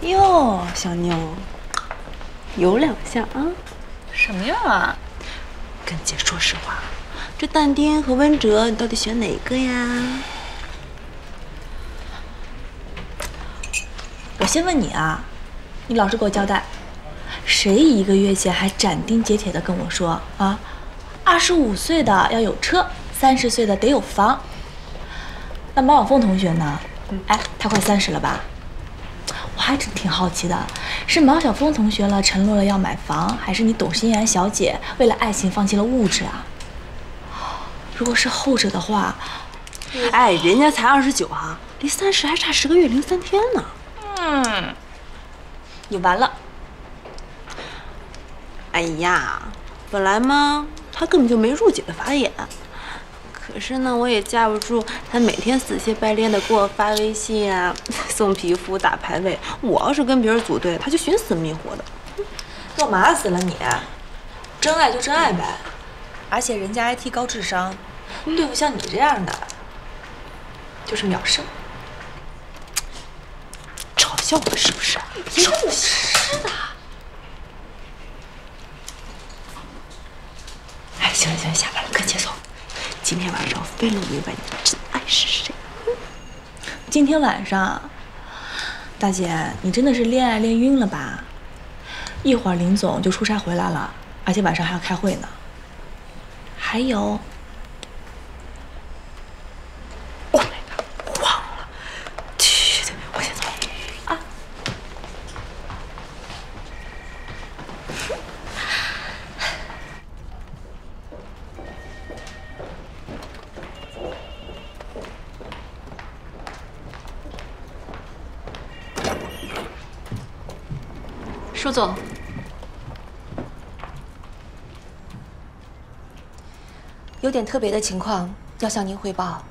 哟，小妞，有两下啊？什么样啊？跟姐说实话，这但丁和温哲，你到底选哪个呀？我先问你啊，你老实给我交代，谁1个月前还斩钉截铁的跟我说啊，25岁的要有车，30岁的得有房。那毛晓凤同学呢？哎，她快30了吧？我还真挺好奇的，是毛晓凤同学了承诺了要买房，还是你董欣然小姐为了爱情放弃了物质啊？如果是后者的话，哎，人家才29啊，离30还差10个月零3天呢。你完了。哎呀，本来嘛，他根本就没入姐的法眼。可是呢，我也架不住他每天死乞白赖的给我发微信啊，送皮肤、打排位。我要是跟别人组队，他就寻死觅活的。干嘛死了你？真爱就真爱呗。而且人家 IT 高智商，对付像你这样的，就是秒胜。嘲笑我是不是？别这么是的。哎，行了行了，下班了，跟姐走。今天晚上非弄明白你的真爱是谁。今天晚上，大姐，你真的是恋爱恋晕了吧？一会儿林总就出差回来了，而且晚上还要开会呢。还有，Oh my god， 忘了，去，我先走啊。舒总，有点特别的情况要向您汇报。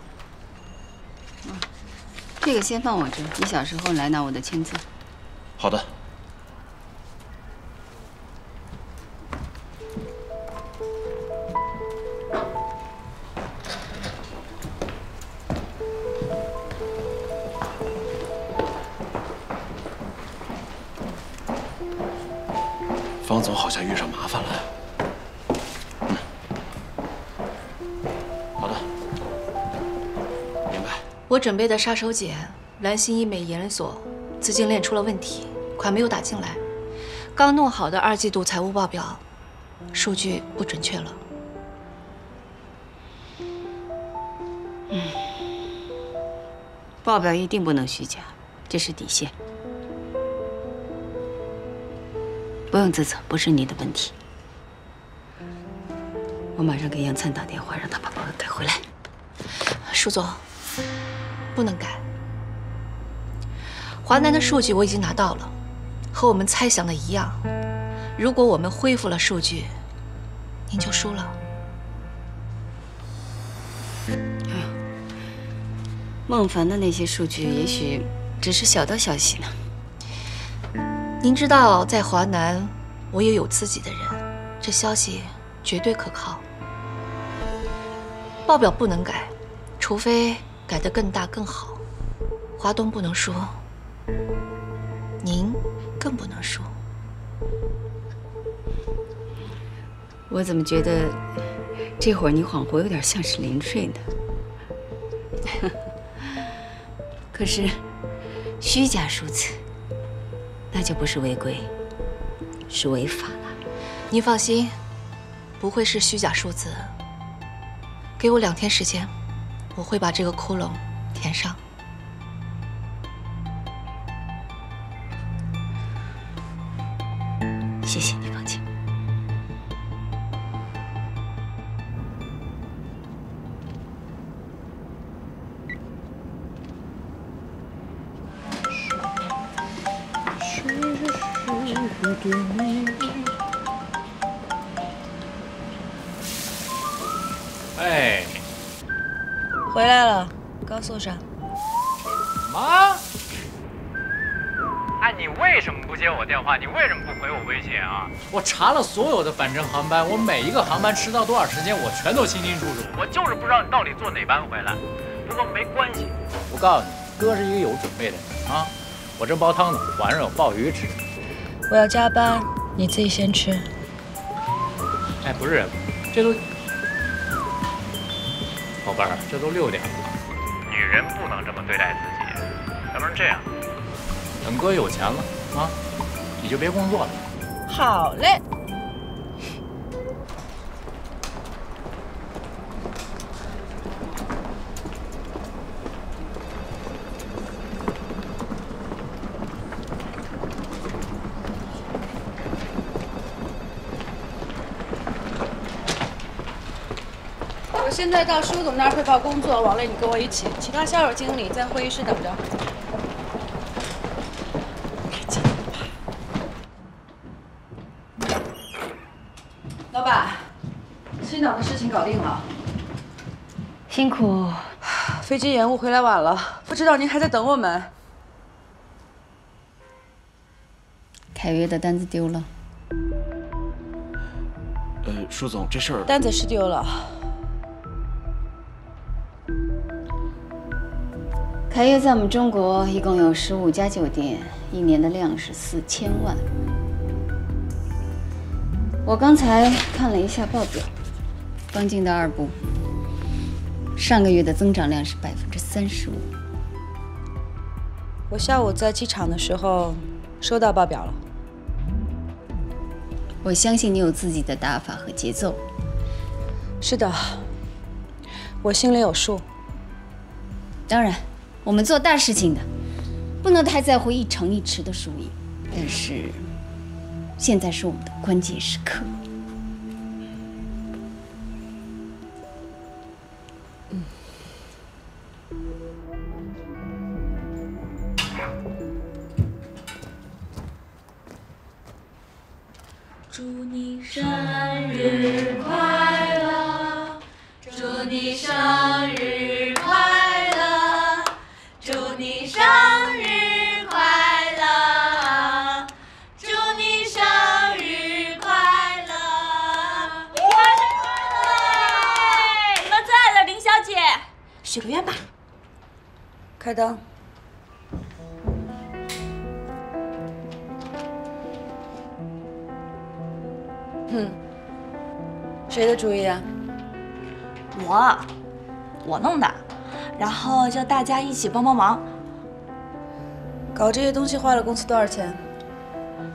这个先放我这，1小时后来拿我的签字。好的。方总好像遇上麻烦了。好的，明白。我准备的杀手锏，蓝星医美研所资金链出了问题，款没有打进来。刚弄好的2季度财务报表，数据不准确了。报表一定不能虚假，这是底线。不用自责，不是你的问题。我马上给杨灿打电话，让他把报表改回来。舒总，不能改。华南的数据我已经拿到了，和我们猜想的一样。如果我们恢复了数据，您就输了。孟凡的那些数据也许只是小道消息呢。您知道，在华南，我也有自己的人，这消息绝对可靠。报表不能改，除非改得更大更好。华东不能输，您更不能输。我怎么觉得这会儿你恍惚有点像是临睡呢？可是虚假数字，那就不是违规，是违法了。您放心，不会是虚假数字。给我2天时间，我会把这个窟窿填上。谢谢你，方晴。哎，回来了，高速上。妈！哎，你为什么不接我电话？你为什么不回我微信啊？我查了所有的返程航班，我每一个航班迟到多少时间，我全都清清楚楚。我就是不知道你到底坐哪班回来。不过没关系，我告诉你，哥是一个有准备的人啊。我这煲汤呢，晚上有鲍鱼吃。我要加班，你自己先吃。哎，不是，这都，宝贝儿，这都6点了，女人不能这么对待自己，要不然这样，等哥有钱了啊，你就别工作了。好嘞。我现在到舒总那儿汇报工作，王磊你跟我一起，其他销售经理在会议室等着。老板，青岛的事情搞定了，辛苦。飞机延误回来晚了，不知道您还在等我们。凯越的单子丢了。舒总，这事儿单子是丢了。凯越在我们中国一共有15家酒店，一年的量是4000万。我刚才看了一下报表，刚进的2部，上个月的增长量是35%。我下午在机场的时候收到报表了。我相信你有自己的打法和节奏。是的，我心里有数。当然，我们做大事情的，不能太在乎一城一池的输赢。但是，现在是我们的关键时刻。祝你生日快乐，祝你生日快乐，祝你生日快乐，祝你生日快乐，生日快乐！你们最爱的林小姐，许个愿吧。开灯。谁的主意啊？我弄的，然后叫大家一起帮帮忙。搞这些东西花了公司多少钱？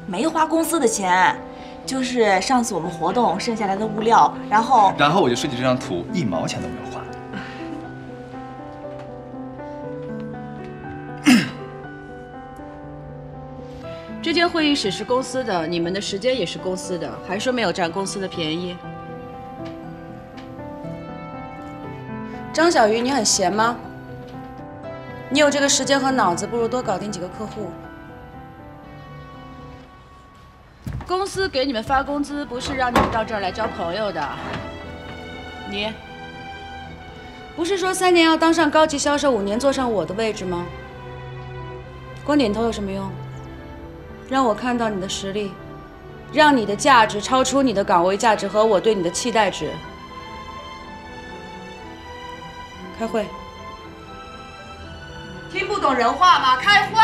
没花公司的钱，就是上次我们活动剩下来的物料，然后我就设计这张图，1毛钱都没有花。这间会议室是公司的，你们的时间也是公司的，还说没有占公司的便宜。张小鱼，你很闲吗？你有这个时间和脑子，不如多搞定几个客户。公司给你们发工资，不是让你们到这儿来交朋友的。你，不是说3年要当上高级销售，5年坐上我的位置吗？光点头有什么用？让我看到你的实力，让你的价值超出你的岗位价值和我对你的期待值。开会。听不懂人话吗？开会。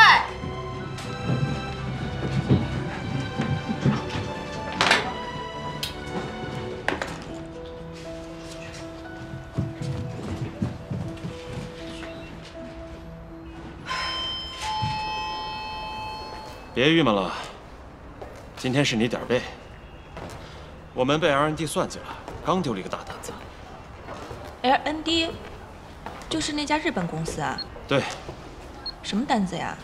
别郁闷了，今天是你点儿背。我们被 R&D 算计了，刚丢了一个大单子。L&D， 就是那家日本公司啊？对。什么单子呀？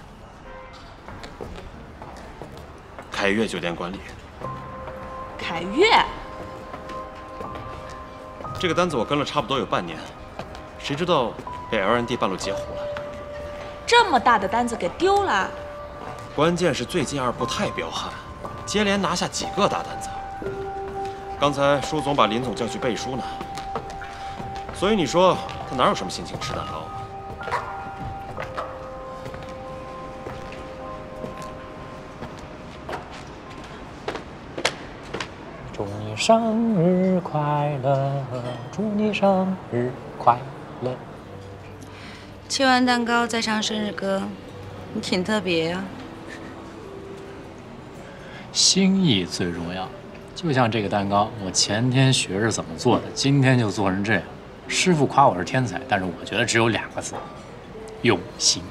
凯悦酒店管理。凯悦？这个单子我跟了差不多有半年，谁知道被 L&D 半路截胡了。这么大的单子给丢了？关键是最近2部太彪悍，接连拿下几个大单子。刚才舒总把林总叫去背书呢，所以你说他哪有什么心情吃蛋糕啊？祝你生日快乐，祝你生日快乐。切完蛋糕再唱生日歌。你挺特别呀。心意最重要，就像这个蛋糕，我前天学着怎么做的，今天就做成这样。师傅夸我是天才，但是我觉得只有2个字：用心。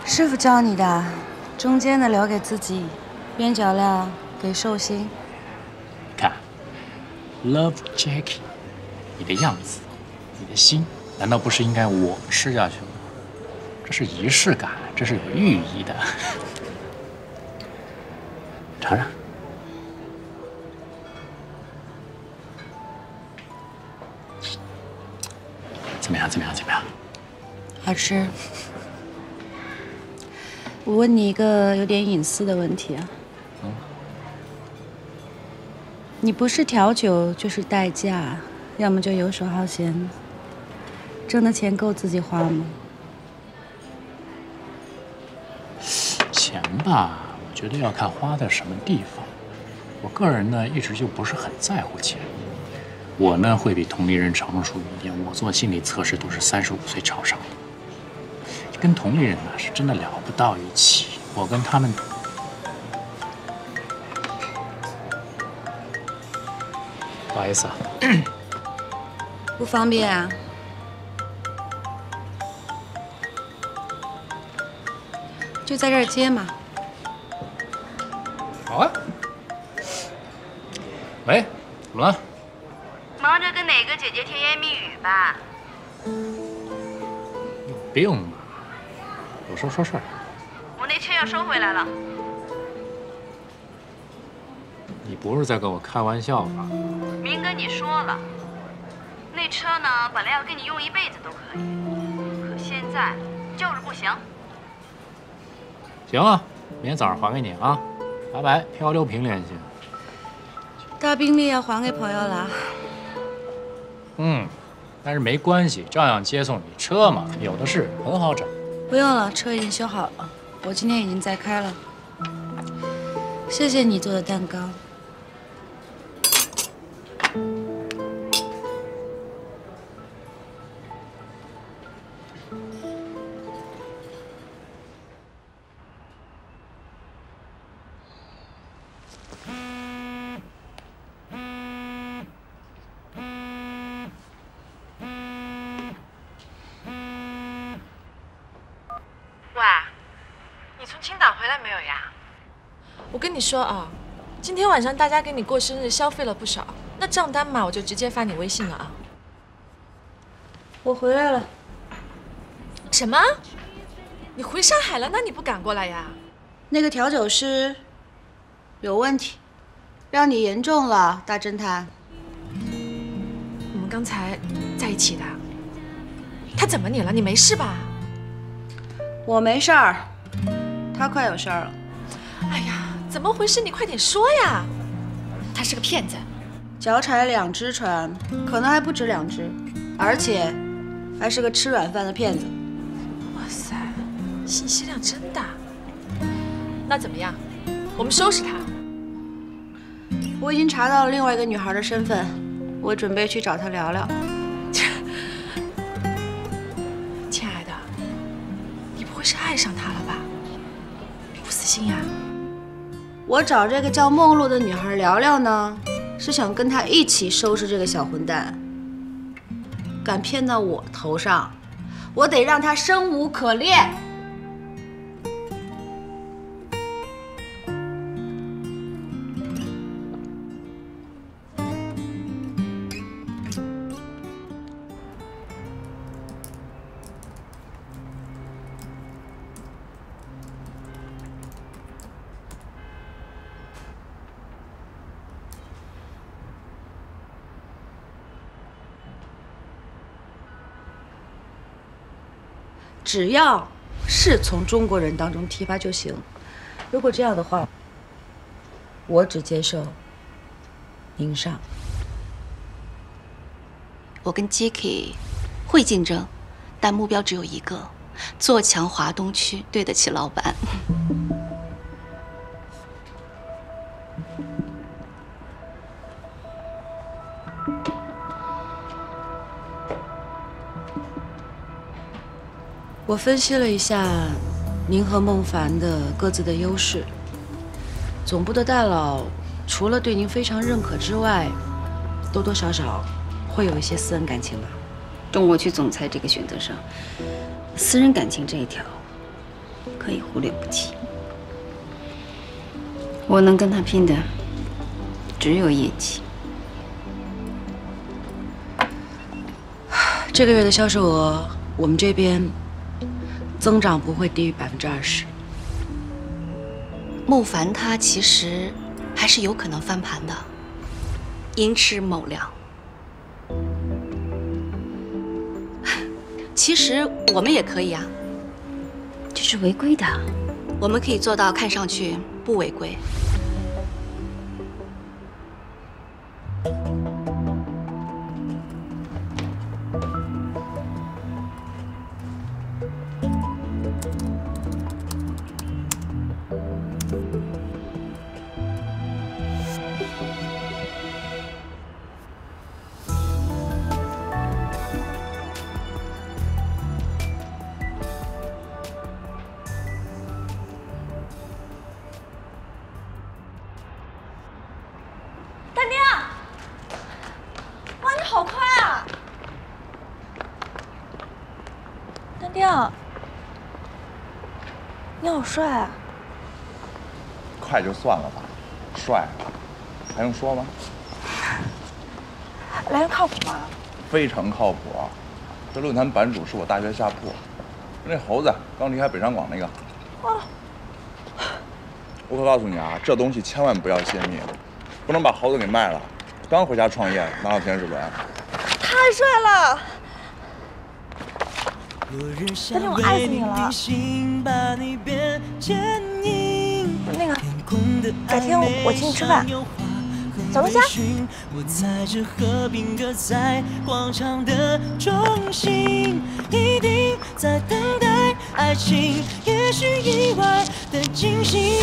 师傅教你的，中间的留给自己，边角料给寿星。看 ，Love Jackie， 你的样子，你的心，难道不是应该我吃下去吗？这是仪式感，这是有寓意的。尝尝。怎么样？怎么样？怎么样？好吃。我问你一个有点隐私的问题啊。你不是调酒就是代驾，要么就游手好闲。挣的钱够自己花吗？钱吧，我觉得要看花在什么地方。我个人呢，一直就不是很在乎钱。我呢，会比同龄人成熟一点。我做心理测试都是35岁朝上的，跟同龄人呢是真的聊不到一起。我跟他们，不好意思啊，不方便啊。就在这儿接嘛。好啊。喂，怎么了？忙着跟哪个姐姐甜言蜜语吧？有病吧？有事说事儿。我那车要收回来了。你不是在跟我开玩笑吧？明跟你说了，那车呢，本来要跟你用一辈子都可以，可现在就是不行。行啊，明天早上还给你啊，拜拜，漂流瓶联系。大宾利要还给朋友了。但是没关系，照样接送你。车嘛，有的是，很好找。不用了，车已经修好了，我今天已经在开了。谢谢你做的蛋糕。喂，你从青岛回来没有呀？我跟你说啊，今天晚上大家给你过生日消费了不少，那账单嘛，我就直接发你微信了啊。我回来了。什么？你回上海了？那你不赶过来呀？那个调酒师有问题，让你严重了，大侦探。我们刚才在一起的，他怎么你了？你没事吧？我没事儿，他快有事儿了。哎呀，怎么回事？你快点说呀！他是个骗子，脚踩2只船，可能还不止2只，而且还是个吃软饭的骗子。哇塞，信息量真大。那怎么样？我们收拾他。我已经查到了另外一个女孩的身份，我准备去找她聊聊。亲爱的，你不会是爱上他了吧？不死心呀？我找这个叫梦露的女孩聊聊呢，是想跟她一起收拾这个小混蛋。敢骗到我头上，我得让他生无可恋。只要是从中国人当中提拔就行。如果这样的话，我只接受宁上。我跟 Jackie 会竞争，但目标只有一个：做强华东区，对得起老板。我分析了一下您和孟凡的各自的优势，总部的大佬除了对您非常认可之外，多多少少会有一些私人感情吧。中国区总裁这个选择上，私人感情这一条可以忽略不计。我能跟他拼的只有业绩。这个月的销售额，我们这边增长不会低于20%。孟凡他其实还是有可能翻盘的，寅吃卯粮。其实我们也可以啊，这是违规的。我们可以做到看上去不违规。大娘，哇，你好快啊！大娘，你好帅啊！快就算了吧，帅还用说吗？来人靠谱吗？非常靠谱。这论坛版主是我大学下铺，那猴子刚离开北上广那个。哦。我可告诉你啊，这东西千万不要泄密，不能把猴子给卖了。刚回家创业，拿到天使轮。太帅了！大娘，我爱死你了。那个，改天我请你吃饭。小龙虾。我在这河滨搁在广场的中心，一定在等待爱情，也许意外的惊喜。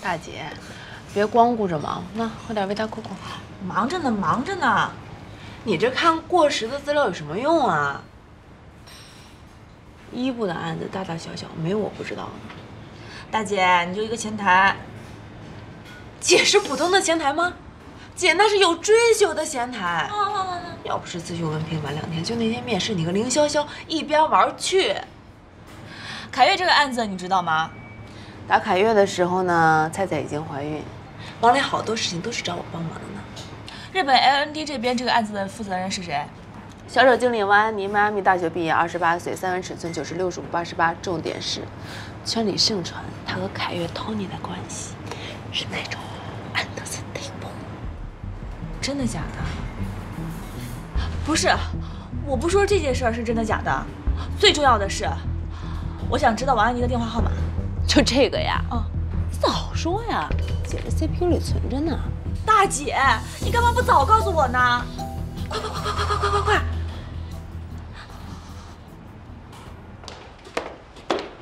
大姐，别光顾着忙，那喝点维他酷酷。忙着呢，忙着呢。你这看过时的资料有什么用啊？一部的案子大大小小，没有我不知道的。大姐，你就一个前台。姐是普通的前台吗？姐那是有追求的前台。要不是自修文凭晚2天，就那天面试你和凌潇潇一边玩去。凯越这个案子你知道吗？打凯越的时候呢，菜菜已经怀孕，王磊好多事情都是找我帮忙的呢。日本 LND 这边这个案子的负责人是谁？销售经理王安妮，迈阿密大学毕业，28岁，3围尺寸90、65、88，重点是圈里盛传他和凯越 Tony 的关系是那种 under the table。真的假的？不是，我不说这件事儿是真的假的，最重要的是，我想知道王安妮的电话号码。就这个呀？早说呀，姐这 CPU 里存着呢。大姐，你干嘛不早告诉我呢？快！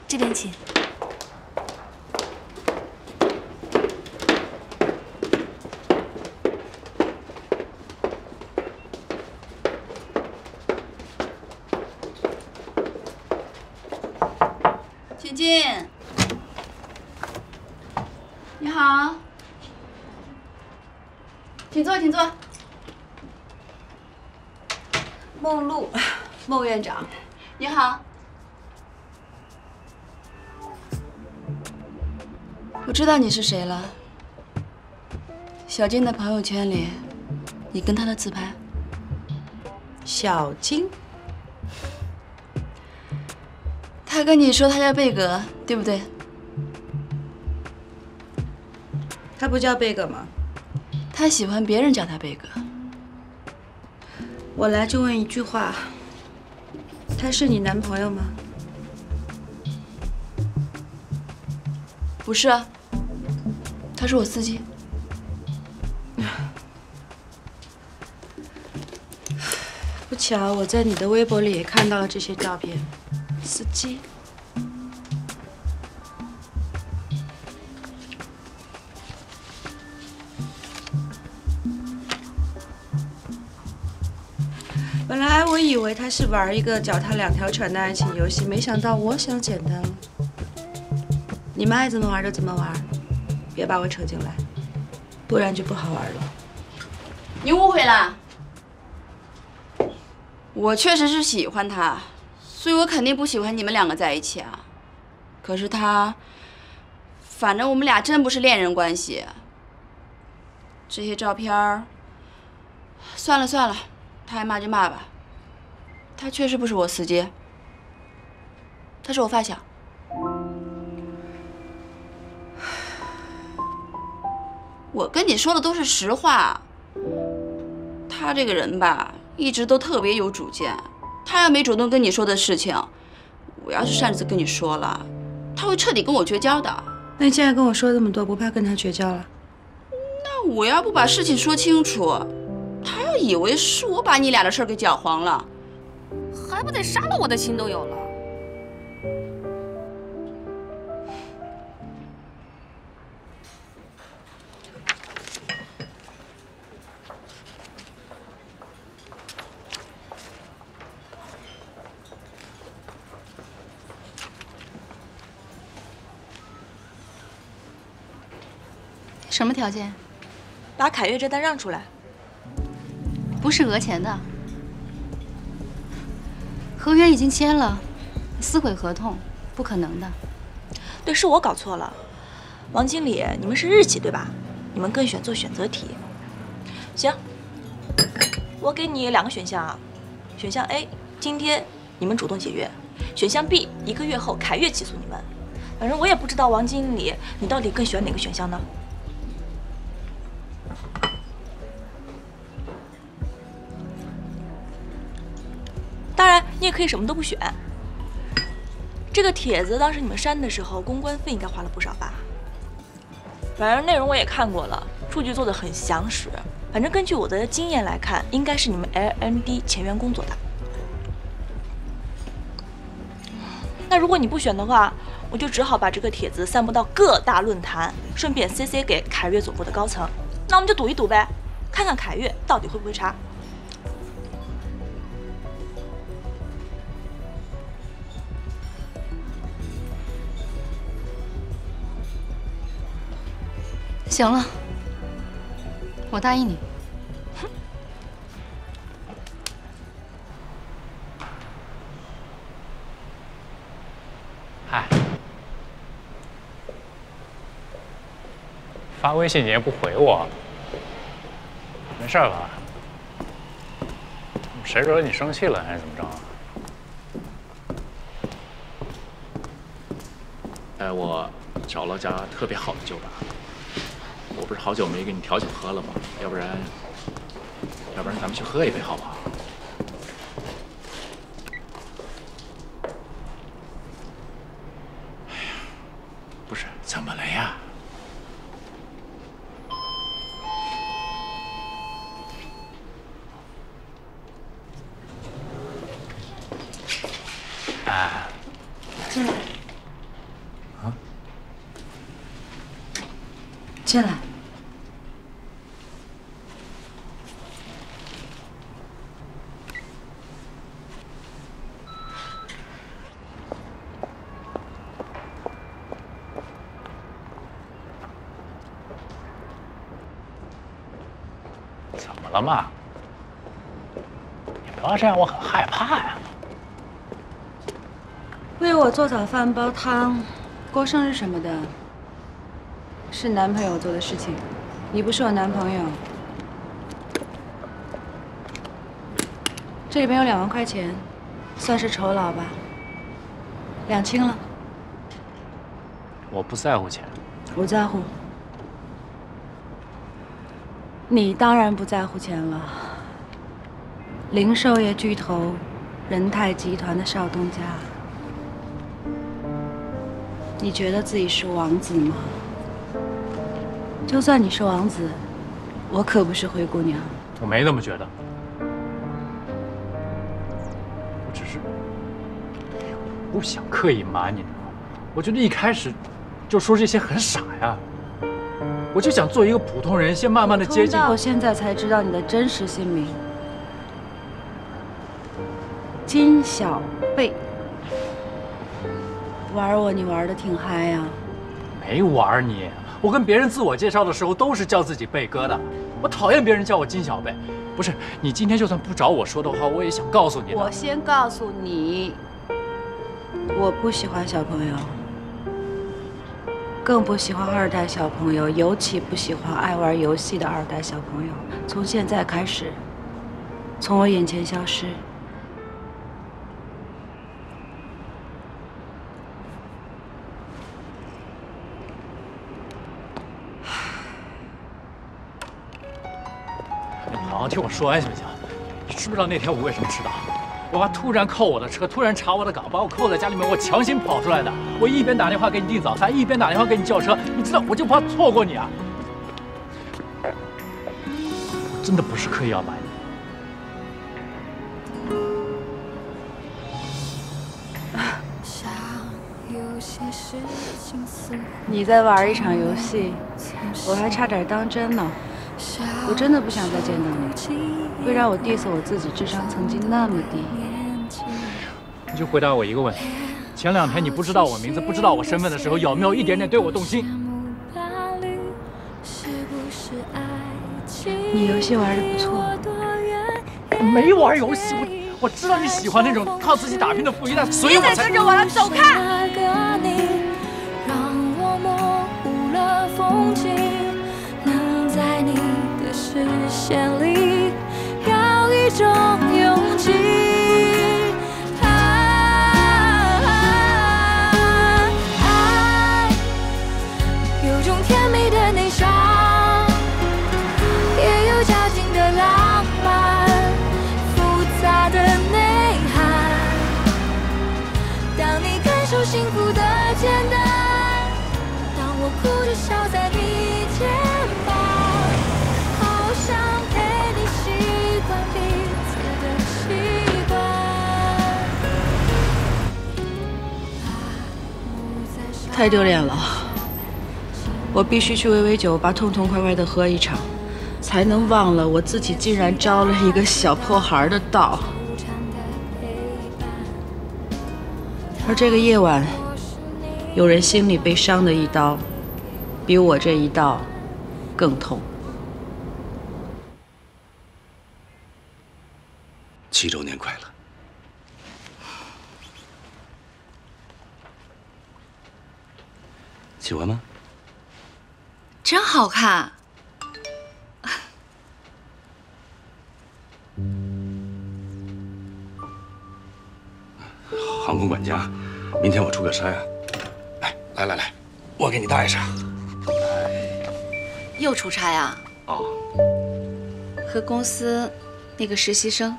这边请。请进。你好，请坐，请坐。孟露，孟院长，你好。我知道你是谁了。小金的朋友圈里，你跟他的自拍。小金，他跟你说他叫贝格，对不对？他不叫贝格吗？他喜欢别人叫他贝格。我来就问一句话，他是你男朋友吗？不是啊，他是我司机。巧我在你的微博里也看到了这些照片，司机。本来我以为他是玩一个脚踏两条船的爱情游戏，没想到我想简单了。你们爱怎么玩就怎么玩，别把我扯进来，不然就不好玩了。你误会了，我确实是喜欢他，所以我肯定不喜欢你们两个在一起啊。可是他，反正我们俩真不是恋人关系。这些照片儿，算了算了。他爱骂就骂吧，他确实不是我司机，他是我发小。我跟你说的都是实话。他这个人吧，一直都特别有主见。他要没主动跟你说的事情，我要是擅自跟你说了，他会彻底跟我绝交的。那你现在跟我说这么多，不怕跟他绝交了？那我要不把事情说清楚，他要以为是我把你俩的事儿给搅黄了，还不得杀了我的心都有了。什么条件？把凯悦这单让出来。不是讹钱的，合约已经签了，撕毁合同不可能的。对，是我搞错了。王经理，你们是日企对吧？你们更喜欢做选择题。行，我给你2个选项啊。选项 A， 今天你们主动解约；选项 B， 1个月后凯悦起诉你们。反正我也不知道王经理，你到底更喜欢哪个选项呢？当然，你也可以什么都不选。这个帖子当时你们删的时候，公关费应该花了不少吧？反正内容我也看过了，数据做得很详实。反正根据我的经验来看，应该是你们 LMD 前员工做的。那如果你不选的话，我就只好把这个帖子散布到各大论坛，顺便 CC 给凯悦总部的高层。那我们就赌一赌呗，看看凯悦到底会不会查。行了，我答应你。嗨，发微信你也不回我，没事吧？谁惹你生气了还是怎么着啊？哎，我找了家特别好的酒吧。我不是好久没给你调酒喝了吗？要不然咱们去喝一杯好不好？哎呀，不是，怎么了呀？哎，进来。啊？进来。怎么了嘛？你不要这样，我很害怕呀。为我做早饭、煲汤、过生日什么的，是男朋友做的事情。你不是我男朋友。这里边有2万块钱，算是酬劳吧。2清了。我不在乎钱。我在乎。你当然不在乎钱了。零售业巨头仁泰集团的少东家，你觉得自己是王子吗？就算你是王子，我可不是灰姑娘。我没那么觉得。不想刻意瞒你，我觉得一开始就说这些很傻呀。我就想做一个普通人，先慢慢的接近。我现在才知道你的真实姓名，金小贝。玩我，你玩的挺嗨呀。没玩你，我跟别人自我介绍的时候都是叫自己贝哥的。我讨厌别人叫我金小贝。不是，你今天就算不找我说的话，我也想告诉你的。我先告诉你，我不喜欢小朋友。更不喜欢二代小朋友，尤其不喜欢爱玩游戏的二代小朋友。从现在开始，从我眼前消失。你好好听我说完行不行？你知不知道那天我为什么迟到？我爸突然扣我的车，突然查我的岗，把我扣在家里面，我强行跑出来的。我一边打电话给你订早餐，一边打电话给你叫车，你知道我就怕错过你啊！我真的不是刻意要瞒你在玩一场游戏，我还差点当真呢。我真的不想再见到你，会让我 diss 我自己智商曾经那么低。你就回答我一个问题：前2天你不知道我名字、不知道我身份的时候，有没有一点点对我动心？你游戏玩的不错。我没玩游戏，我知道你喜欢那种靠自己打拼的富一代，所以我才跟着我了，走开！让我模糊了风景，能在你的视线里，要一种勇气。爱有种甜美的内伤，也有矫情的浪漫，复杂的内涵。当你感受幸福的简单，当我哭着笑在你肩膀，好想陪你习惯彼此的习惯。太丢脸了，我必须去微酒吧痛痛快快的喝一场，才能忘了我自己竟然招了一个小破孩的道。而这个夜晚，有人心里被伤的一刀，比我这一刀更痛。7周年快乐！喜欢吗？真好看。航空管家，明天我出个差啊。来，我给你戴上。又出差啊？哦，和公司那个实习生。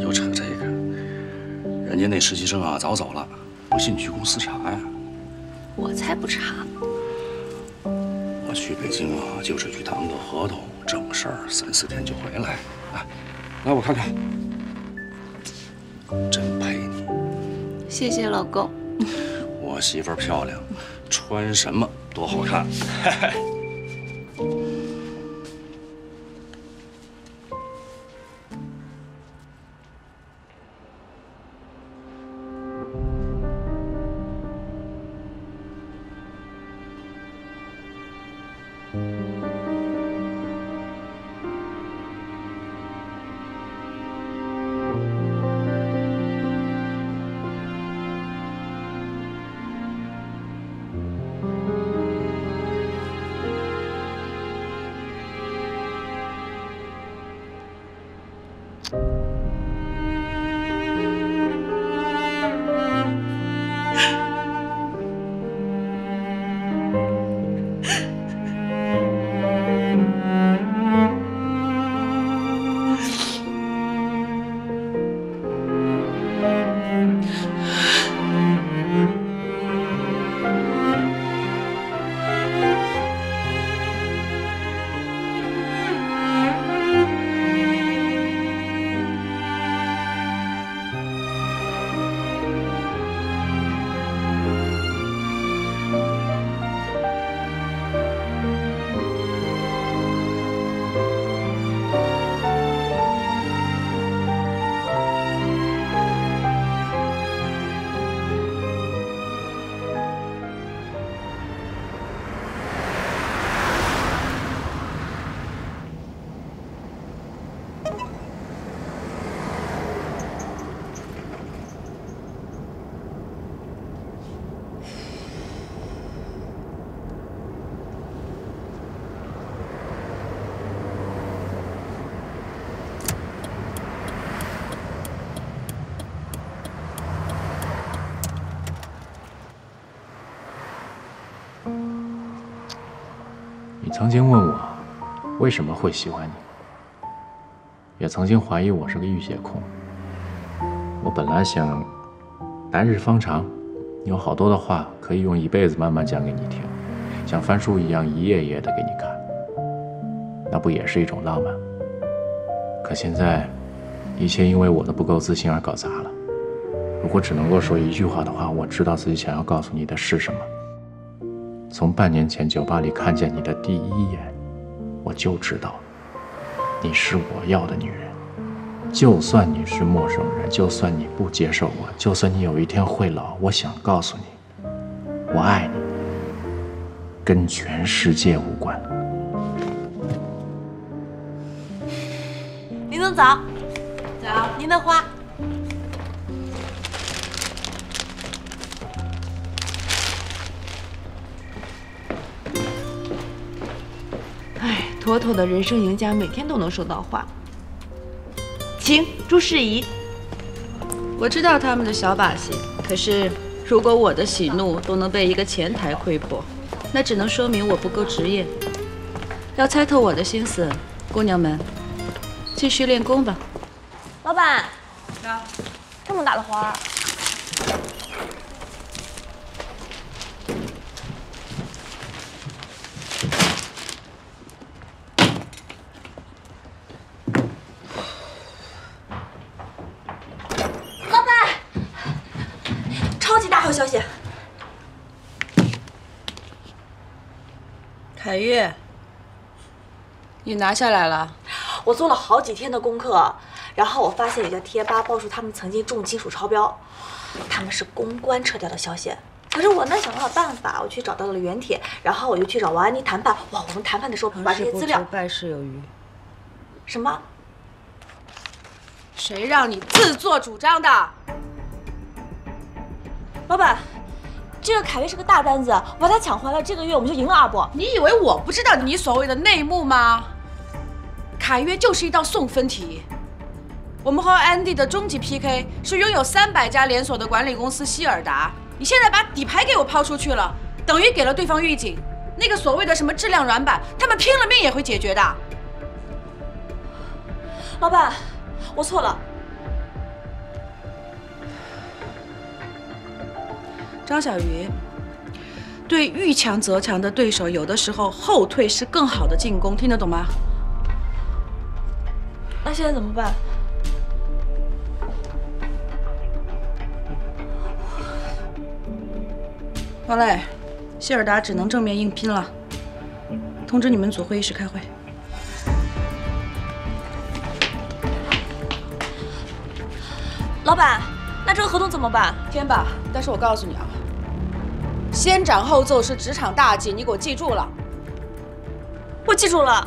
又扯这个，人家那实习生啊早走了，不信去公司查呀。我才不查。我去北京啊，就是去谈个合同，正事儿3、4天就回来。来我看看，真配你。谢谢老公。我媳妇儿漂亮，穿什么多好看。曾经问我为什么会喜欢你，也曾经怀疑我是个浴血控。我本来想来日方长，有好多的话可以用一辈子慢慢讲给你听，像翻书一样一页一页的给你看，那不也是一种浪漫？可现在，一切因为我的不够自信而搞砸了。如果只能够说一句话的话，我知道自己想要告诉你的是什么。从半年前酒吧里看见你的第一眼，我就知道，你是我要的女人。就算你是陌生人，就算你不接受我，就算你有一天会老，我想告诉你，我爱你，跟全世界无关。林总早。早。您的花。哎，妥妥的人生赢家，每天都能收到花。请祝事宜。我知道他们的小把戏，可是如果我的喜怒都能被一个前台窥破，那只能说明我不够职业。要猜透我的心思，姑娘们，继续练功吧。老板，这么大的花。好消息，凯越，你拿下来了。我做了好几天的功课，然后我发现有家贴吧爆出他们曾经重金属超标，他们是公关撤掉的消息。可是我呢想到了办法，我去找到了原帖，然后我又去找王安妮谈判。哇，我们谈判的时候把这些资料。败事有余。什么？谁让你自作主张的？老板，这个凯越是个大单子，我把它抢回来，这个月我们就赢了2波。你以为我不知道你所谓的内幕吗？凯越就是一道送分题。我们和安迪的终极 PK 是拥有300家连锁的管理公司希尔达。你现在把底牌给我抛出去了，等于给了对方预警。那个所谓的什么质量软板，他们拼了命也会解决的。老板，我错了。张小鱼，对遇强则强的对手，有的时候后退是更好的进攻，听得懂吗？那现在怎么办？王磊，希尔达只能正面硬拼了。通知你们组会议室开会。老板，那这个合同怎么办？签吧，但是我告诉你啊。先斩后奏是职场大忌，你给我记住了。我记住了。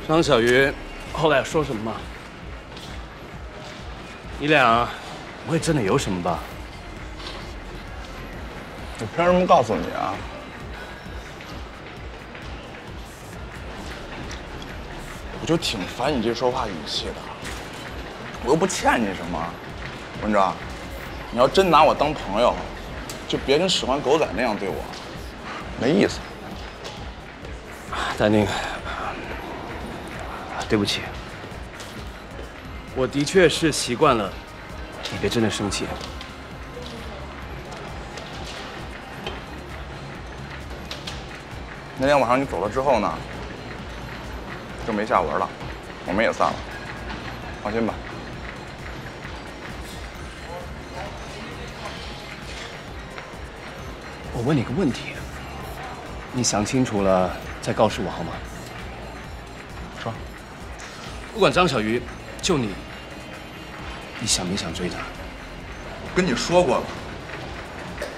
张小鱼后来说什么吗？你俩不会真的有什么吧？我凭什么告诉你啊？我就挺烦你这说话语气的，我又不欠你什么，文章，你要真拿我当朋友，就别跟使唤狗仔那样对我，没意思。丹宁，对不起，我的确是习惯了，你别真的生气。那天晚上你走了之后呢？就没下文了，我们也散了。放心吧。我问你个问题，你想清楚了再告诉我好吗？说。不管张小鱼，就你，你想没想追她？跟你说过了，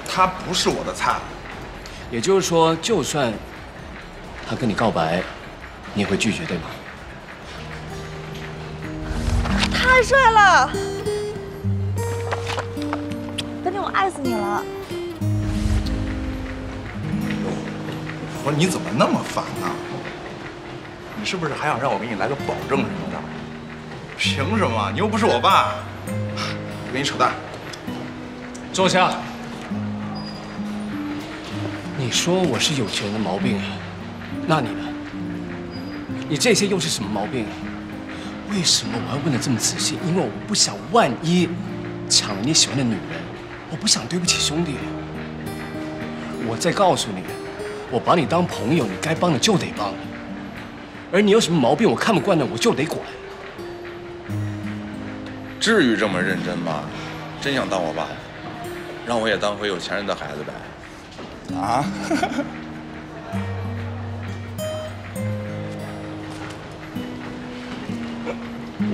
她不是我的菜。也就是说，就算她跟你告白，你也会拒绝，对吗？太帅了，丹宁，我爱死你了。我说你怎么那么烦呢？你是不是还想让我给你来个保证什么的？凭什么？你又不是我爸。跟你扯淡。坐下。你说我是有钱人的毛病，那你呢？你这些又是什么毛病？为什么我要问得这么仔细？因为我不想万一抢了你喜欢的女人，我不想对不起兄弟。我再告诉你，我把你当朋友，你该帮的就得帮，而你有什么毛病我看不惯的，我就得管。至于这么认真吗？真想当我爸，让我也当回有钱人的孩子呗。啊？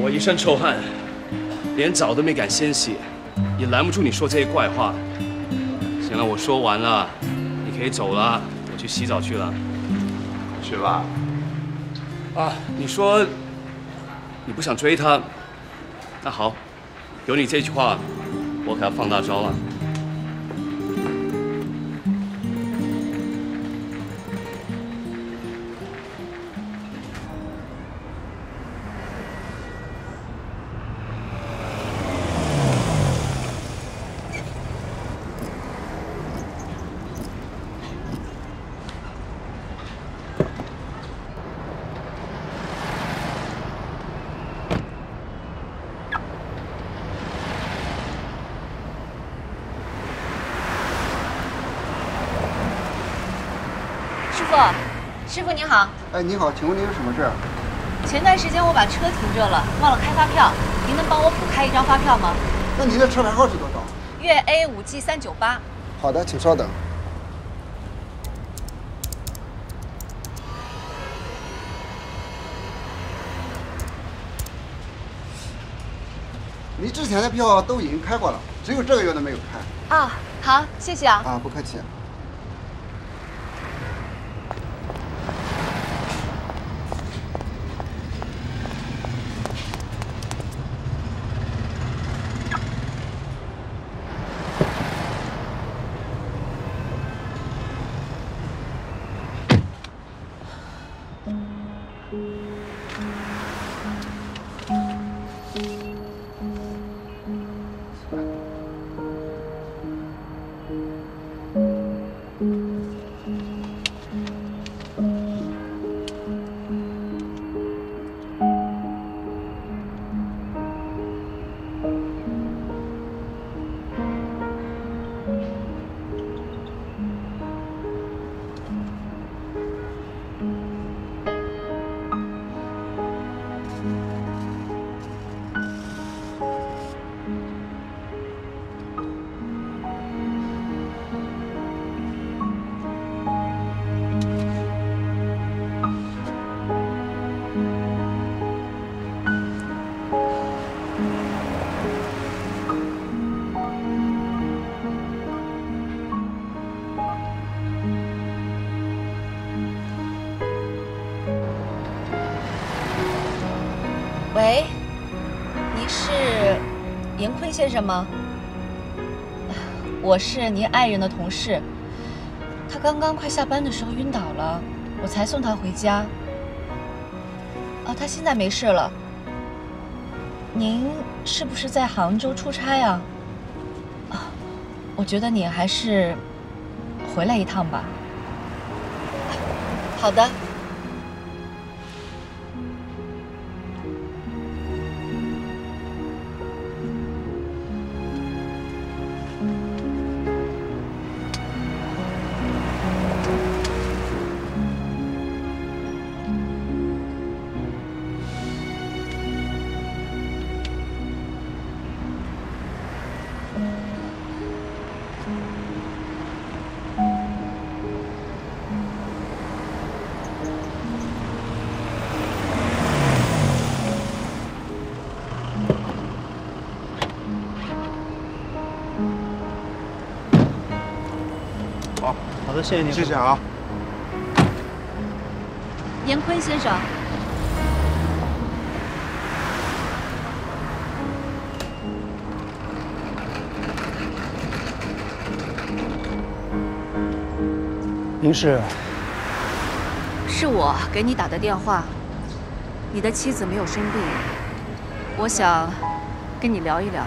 我一身臭汗，连澡都没敢先洗，也拦不住你说这些怪话。行了，我说完了，你可以走了，我去洗澡去了。去吧。啊，你说你不想追她，那好，有你这句话，我可要放大招了。师傅您好。哎，你好，请问您有什么事？前段时间我把车停这了，忘了开发票，您能帮我补开一张发票吗？那您的车牌号是多少？粤 A5G398。好的，请稍等。你之前的票都已经开过了，只有这个月的没有开。啊，好，谢谢啊。啊，不客气。喂，你是严坤先生吗？我是您爱人的同事，他刚刚快下班的时候晕倒了，我才送他回家。哦，他现在没事了。您是不是在杭州出差啊？啊，我觉得你还是回来一趟吧。好的。好的，谢谢您，谢谢啊。严坤先生，您是？是我给你打的电话。你的妻子没有生病，我想跟你聊一聊。